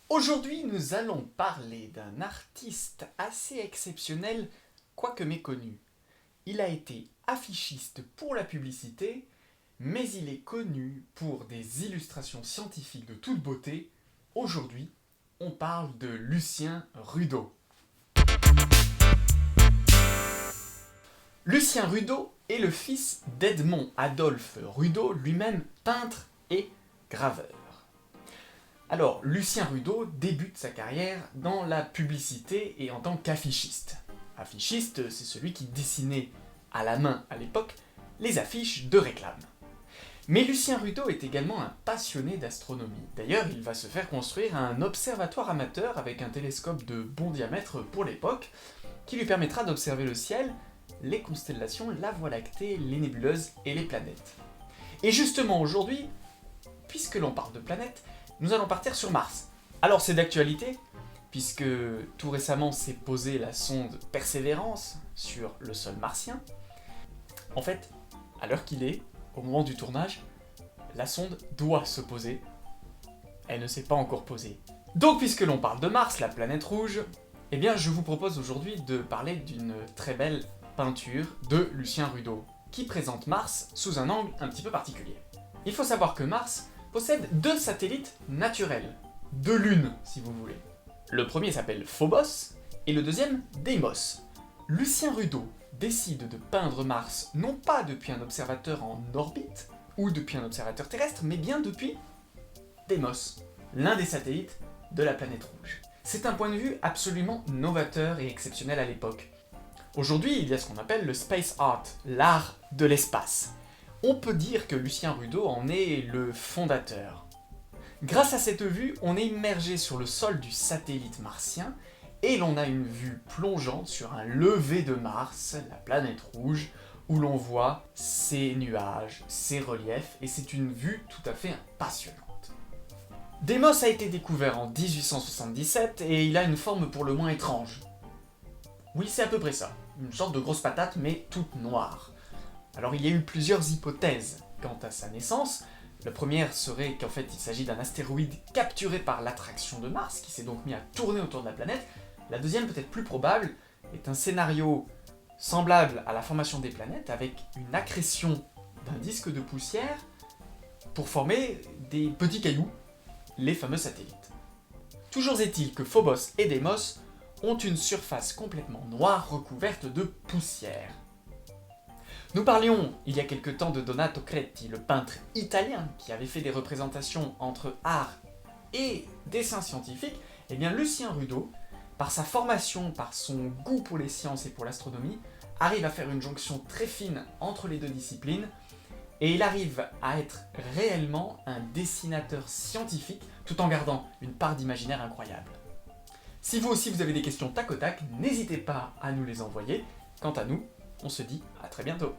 Aujourd'hui, nous allons parler d'un artiste assez exceptionnel, quoique méconnu. Il a été affichiste pour la publicité, mais il est connu pour des illustrations scientifiques de toute beauté. Aujourd'hui, on parle de Lucien Rudeau. Lucien Rudeau est le fils d'Edmond Adolphe Rudeau, lui-même peintre et graveur. Alors, Lucien Rudeau débute sa carrière dans la publicité et en tant qu'affichiste. Affichiste, c'est celui qui dessinait à la main à l'époque les affiches de réclame. Mais Lucien Rudeau est également un passionné d'astronomie. D'ailleurs, il va se faire construire un observatoire amateur avec un télescope de bon diamètre pour l'époque, qui lui permettra d'observer le ciel, les constellations, la Voie lactée, les nébuleuses et les planètes. Et justement aujourd'hui, puisque l'on parle de planètes, nous allons partir sur Mars. Alors c'est d'actualité, puisque tout récemment s'est posée la sonde Persévérance sur le sol martien. En fait, à l'heure qu'il est, au moment du tournage, la sonde doit se poser. Elle ne s'est pas encore posée. Donc puisque l'on parle de Mars, la planète rouge, eh bien je vous propose aujourd'hui de parler d'une très belle peinture de Lucien Rudeau, qui présente Mars sous un angle un petit peu particulier. Il faut savoir que Mars possède deux satellites naturels, deux lunes si vous voulez. Le premier s'appelle Phobos et le deuxième Deimos. Lucien Rudeau décide de peindre Mars non pas depuis un observateur en orbite ou depuis un observateur terrestre, mais bien depuis Deimos, l'un des satellites de la planète rouge. C'est un point de vue absolument novateur et exceptionnel à l'époque. Aujourd'hui, il y a ce qu'on appelle le space art, l'art de l'espace. On peut dire que Lucien Rudeau en est le fondateur. Grâce à cette vue, on est immergé sur le sol du satellite martien et l'on a une vue plongeante sur un lever de Mars, la planète rouge, où l'on voit ses nuages, ses reliefs, et c'est une vue tout à fait passionnante. Deimos a été découvert en 1877 et il a une forme pour le moins étrange. Oui, c'est à peu près ça, une sorte de grosse patate mais toute noire. Alors il y a eu plusieurs hypothèses quant à sa naissance. La première serait qu'en fait il s'agit d'un astéroïde capturé par l'attraction de Mars, qui s'est donc mis à tourner autour de la planète. La deuxième, peut-être plus probable, est un scénario semblable à la formation des planètes, avec une accrétion d'un disque de poussière pour former des petits cailloux, les fameux satellites. Toujours est-il que Phobos et Deimos ont une surface complètement noire recouverte de poussière. Nous parlions il y a quelque temps de Donato Creti, le peintre italien qui avait fait des représentations entre art et dessin scientifique. Eh bien Lucien Rudeau, par sa formation, par son goût pour les sciences et pour l'astronomie, arrive à faire une jonction très fine entre les deux disciplines et il arrive à être réellement un dessinateur scientifique tout en gardant une part d'imaginaire incroyable. Si vous aussi vous avez des questions tac au tac, n'hésitez pas à nous les envoyer. Quant à nous, on se dit à très bientôt.